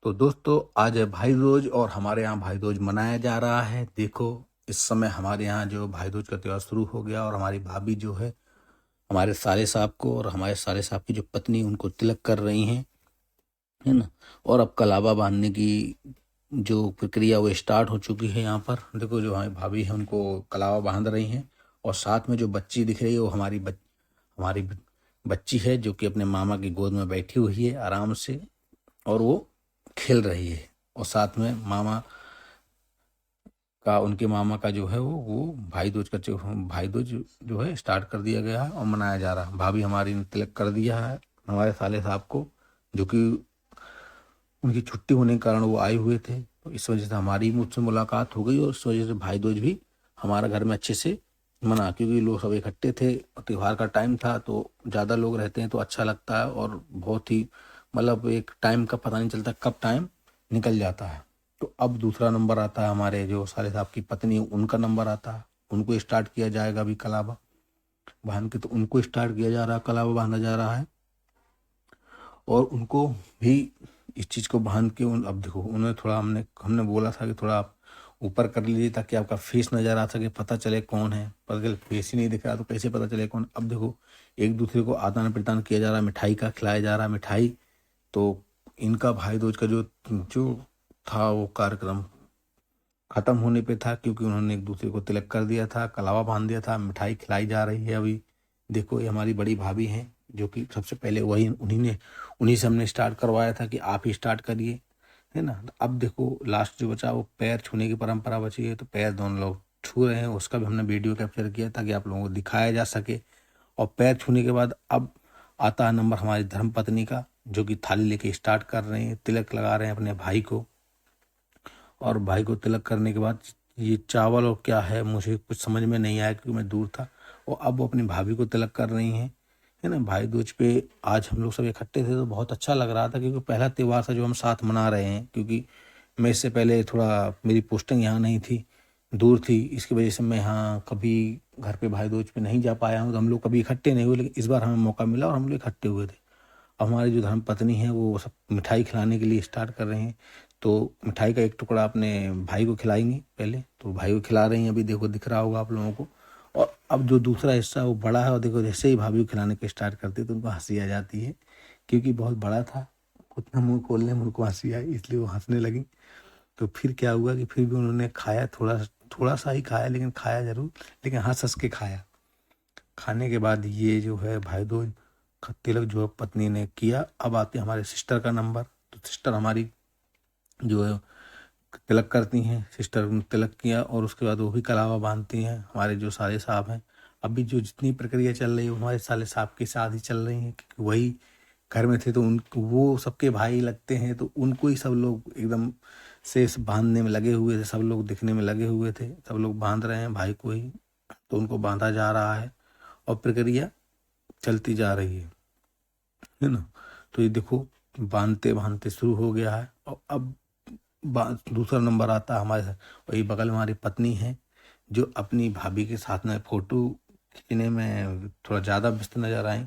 तो दोस्तों आज है भाई दूज और हमारे यहाँ भाई दूज मनाया जा रहा है। देखो इस समय हमारे यहाँ जो भाई दूज का त्योहार शुरू हो गया और हमारी भाभी जो है हमारे साले साहब को और हमारे साले साहब की जो पत्नी उनको तिलक कर रही हैं, है ना। और अब कलावा बांधने की जो प्रक्रिया वो स्टार्ट हो चुकी है। यहाँ पर देखो जो हमारी भाभी है उनको कलावा बांध रही हैं और साथ में जो बच्ची दिख रही है वो हमारी बच्ची है जो कि अपने मामा की गोद में बैठी हुई है आराम से और वो खेल रही है। और साथ में उनके मामा का जो है वो भाई दूज जो है स्टार्ट कर दिया गया है और मनाया जा रहा है। भाभी हमारी ने तिलक कर दिया है हमारे साले साहब को, जो कि उनकी छुट्टी होने के कारण वो आए हुए थे, तो इस वजह से हमारी मुझसे मुलाकात हो गई और इस वजह से भाई दूज भी हमारे घर में अच्छे से मना, क्योंकि लोग सब इकट्ठे थे और त्योहार का टाइम था तो ज़्यादा लोग रहते हैं तो अच्छा लगता है और बहुत ही मतलब एक टाइम का पता नहीं चलता कब टाइम निकल जाता है। तो अब दूसरा नंबर आता है हमारे जो साले साहब की पत्नी है उनका नंबर आता है। उनको स्टार्ट किया जाएगा अभी कलावा बांध के, तो उनको स्टार्ट किया जा रहा है, कलावा बांधा जा रहा है और उनको भी इस चीज़ को बांध के अब देखो उन्हें थोड़ा हमने बोला था कि थोड़ा आप ऊपर कर लीजिए ताकि आपका फेस नज़र आ सके, पता चले कौन है। पता चले फेस ही नहीं दिख रहा तो कैसे पता चले कौन। अब देखो एक दूसरे को आदान प्रदान किया जा रहा है, मिठाई का खिलाया जा रहा है मिठाई। तो इनका भाई दूज का जो जो था वो कार्यक्रम खत्म होने पे था, क्योंकि उन्होंने एक दूसरे को तिलक कर दिया था, कलावा बांध दिया था, मिठाई खिलाई जा रही है अभी। देखो ये हमारी बड़ी भाभी हैं जो कि सबसे पहले उन्हीं से हमने स्टार्ट करवाया था कि आप ही स्टार्ट करिए, है ना। तो अब देखो लास्ट जो बचा वो पैर छूने की परंपरा बची है, तो पैर दोनों लोग छू रहे हैं, उसका भी हमने वीडियो कैप्चर किया ताकि आप लोगों को दिखाया जा सके। और पैर छूने के बाद अब आता है नंबर हमारी धर्मपत्नी का, जो कि थाली लेके स्टार्ट कर रहे हैं, तिलक लगा रहे हैं अपने भाई को। और भाई को तिलक करने के बाद ये चावल और क्या है मुझे कुछ समझ में नहीं आया क्योंकि मैं दूर था। और अब वो अपनी भाभी को तिलक कर रही हैं, है ना। भाई दूज पे आज हम लोग सब इकट्ठे थे तो बहुत अच्छा लग रहा था, क्योंकि पहला त्यौहार था जो हम साथ मना रहे हैं। क्योंकि मैं इससे पहले थोड़ा मेरी पोस्टिंग यहाँ नहीं थी, दूर थी, इसकी वजह से मैं यहाँ कभी घर पे भाई दूज पे नहीं जा पाया हूँ, तो हम लोग कभी इकट्ठे नहीं हुए। लेकिन इस बार हमें मौका मिला और हम लोग इकट्ठे हुए थे। अब हमारी जो धर्मपत्नी है वो सब मिठाई खिलाने के लिए स्टार्ट कर रहे हैं। तो मिठाई का एक टुकड़ा अपने भाई को खिलाएंगी पहले, तो भाई को खिला रही हैं अभी, देखो दिख रहा होगा आप लोगों को। और अब जो दूसरा हिस्सा है वो बड़ा है और देखो जैसे ही भाभी को खिलाने के स्टार्ट करती है तो उनको हंसी आ जाती है, क्योंकि बहुत बड़ा था। उतना मुंह खोलने में उनको हंसी आई इसलिए वो हंसने लगी। तो फिर क्या हुआ कि फिर भी उन्होंने खाया, थोड़ा थोड़ा सा ही खाया लेकिन खाया जरूर, लेकिन हंस हंस के खाया। खाने के बाद ये जो है भाई दूज का तिलक जो है पत्नी ने किया। अब आते हैं हमारे सिस्टर का नंबर। तो सिस्टर हमारी जो है तिलक करती हैं, सिस्टर ने तिलक किया और उसके बाद वो भी कलावा बांधती हैं हमारे जो साले साहब हैं। अभी जो जितनी प्रक्रिया चल रही है वो हमारे साले साहब के साथ ही चल रही है, क्योंकि वही घर में थे तो उन वो सबके भाई लगते हैं, तो उनको ही सब लोग एकदम से बांधने में लगे हुए थे, सब लोग दिखने में लगे हुए थे, सब लोग बांध रहे हैं भाई को ही। तो उनको बांधा जा रहा है और प्रक्रिया चलती जा रही है ना। तो ये देखो बांधते बांधते शुरू हो गया है और अब दूसरा नंबर आता है हमारे वही बगल में हमारी पत्नी है, जो अपनी भाभी के साथ में फोटो खींचने में थोड़ा ज़्यादा व्यस्त नजर आई।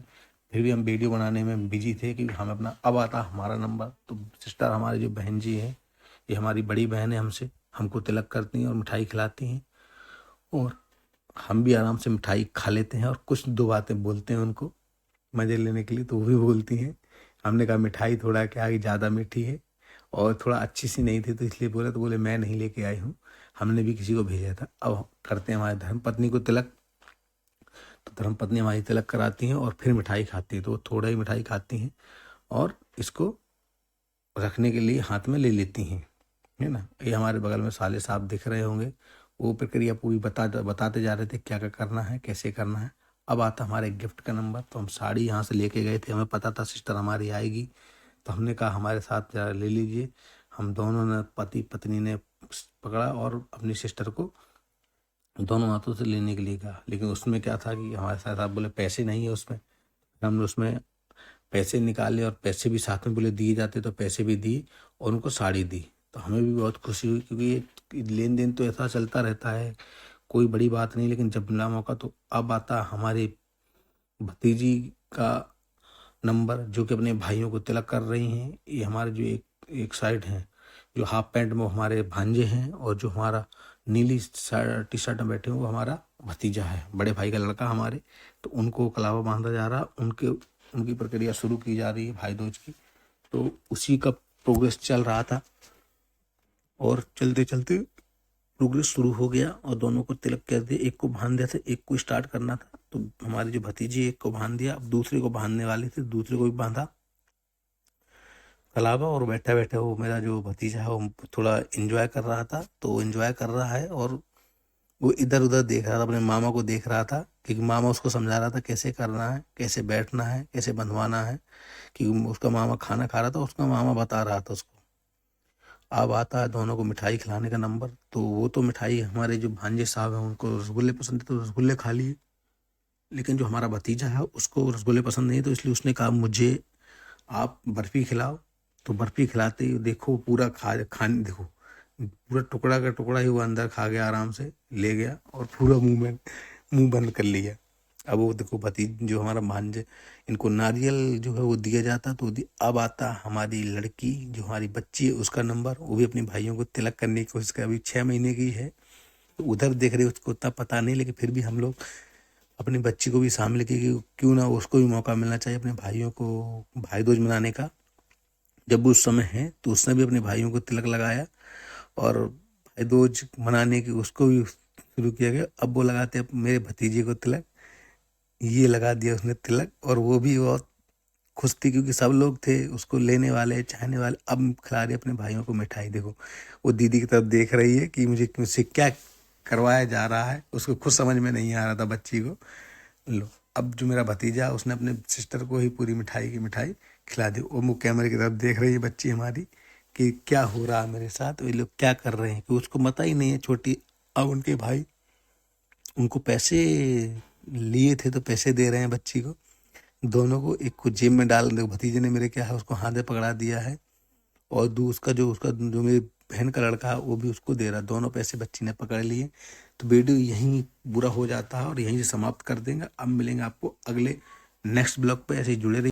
फिर भी हम वीडियो बनाने में बिजी थे कि हम अपना अब आता हमारा नंबर। तो सिस्टर हमारी जो बहन जी है, ये हमारी बड़ी बहन है हमसे, हमको तिलक करती हैं और मिठाई खिलाती हैं और हम भी आराम से मिठाई खा लेते हैं और कुछ दो बातें बोलते हैं उनको मज़े लेने के लिए, तो वो भी बोलती हैं। हमने कहा मिठाई थोड़ा क्या है ज़्यादा मीठी है और थोड़ा अच्छी सी नहीं थी तो इसलिए बोले, तो बोले मैं नहीं लेके आई हूँ, हमने भी किसी को भेजा था। अब करते हैं हमारे धर्मपत्नी को तिलक। तो धर्मपत्नी हमारी तिलक कराती हैं और फिर मिठाई खाती है, तो वो थोड़ा ही मिठाई खाती हैं और इसको रखने के लिए हाथ में ले लेती हैं, है ना। ये हमारे बगल में साले साहब दिख रहे होंगे, वो प्रक्रिया पूरी बताते जा रहे थे क्या क्या करना है कैसे करना है। अब आता हमारे गिफ्ट का नंबर। तो हम साड़ी यहाँ से लेके गए थे, हमें पता था सिस्टर हमारी आएगी, तो हमने कहा हमारे साथ जरा ले लीजिए। हम दोनों ने पति पत्नी ने पकड़ा और अपनी सिस्टर को दोनों हाथों से लेने के लिए कहा, लेकिन उसमें क्या था कि हमारे साथ आप बोले पैसे नहीं है उसमें। हमने उसमें पैसे निकाले और पैसे भी साथ में बोले दिए जाते, तो पैसे भी दिए और उनको साड़ी दी। तो हमें भी बहुत खुशी हुई, क्योंकि ये लेन देन तो ऐसा चलता रहता है, कोई बड़ी बात नहीं। लेकिन जब मिला मौका तो अब आता हमारे भतीजी का नंबर, जो कि अपने भाइयों को तिलक कर रही हैं। ये हमारे जो एक एक साइड हैं, जो हाफ पैंट में हमारे भांजे हैं, और जो हमारा नीली टी शर्ट में बैठे हैं वो हमारा भतीजा है, बड़े भाई का लड़का हमारे। तो उनको कलावा बांधा जा रहा, उनकी प्रक्रिया शुरू की जा रही है भाई दूज की। तो उसी का प्रोग्रेस चल रहा था, और चलते चलते प्रोग्रेस शुरू हो गया और दोनों को तिलक कर दिया। एक को बांध दिया था, एक को स्टार्ट करना था, तो हमारी जो भतीजी एक को बांध दिया, अब दूसरे को बांधने वाले थे, दूसरे को भी बांधा कलावा। और बैठा बैठा वो मेरा जो भतीजा है वो थोड़ा एंजॉय कर रहा था। तो एंजॉय कर रहा है और वो इधर उधर देख रहा था, अपने मामा को देख रहा था, क्योंकि मामा उसको समझा रहा था कैसे करना है, कैसे बैठना है, कैसे बंधवाना है। क्योंकि उसका मामा खाना खा रहा था, उसका मामा बता रहा था उसको। अब आता है दोनों को मिठाई खिलाने का नंबर। तो वो तो मिठाई, हमारे जो भांजे साहब हैं उनको रसगुल्ले पसंद है, तो रसगुल्ले खा लिए। लेकिन जो हमारा भतीजा है उसको रसगुल्ले पसंद नहीं, तो इसलिए उसने कहा मुझे आप बर्फ़ी खिलाओ। तो बर्फ़ी खिलाते ही देखो पूरा खाने देखो, पूरा टुकड़ा का टुकड़ा ही वो अंदर खा गया, आराम से ले गया और पूरा मुंह बंद कर लिया। अब वो देखो जो हमारा भांजे, इनको नारियल जो है वो दिया जाता, तो अब आता हमारी लड़की, जो हमारी बच्ची है, उसका नंबर। वो भी अपने भाइयों को तिलक करने की कोशिश कर, अभी 6 महीने की है, तो उधर देख रहे, उसको उतना पता नहीं, लेकिन फिर भी हम लोग अपनी बच्ची को भी शामिल किए कि क्यों ना उसको भी मौका मिलना चाहिए अपने भाइयों को भाई दूज मनाने का। जब उस समय है तो उसने भी अपने भाइयों को तिलक लगाया, और भाई दूज मनाने की उसको भी शुरू किया गया। अब वो लगाते हैं मेरे भतीजे को तिलक, ये लगा दिया उसने तिलक, और वो भी बहुत खुश थी, क्योंकि सब लोग थे उसको लेने वाले, चाहने वाले। अब खिला रही अपने भाइयों को मिठाई। देखो वो दीदी की तरफ देख रही है कि मुझसे क्या करवाया जा रहा है, उसको खुद समझ में नहीं आ रहा था बच्ची को। लो, अब जो मेरा भतीजा उसने अपने सिस्टर को ही पूरी मिठाई की मिठाई खिला दी। वो मुँह कैमरे की तरफ देख रही है बच्ची हमारी कि क्या हो रहा है मेरे साथ, ये लोग क्या कर रहे हैं, कि उसको पता ही नहीं है छोटी। अब उनके भाई उनको पैसे लिए थे, तो पैसे दे रहे हैं बच्ची को, दोनों को। एक को जेब में डाल, देखो भतीजे ने मेरे क्या है उसको हाथ में पकड़ा दिया है, और उसका जो मेरी बहन का लड़का है वो भी उसको दे रहा है। दोनों पैसे बच्ची ने पकड़ लिए। तो वीडियो यहीं पूरा हो जाता है और यहीं से समाप्त कर देंगे। अब मिलेंगे आपको अगले नेक्स्ट ब्लॉग पे, ऐसे ही जुड़े रहिए।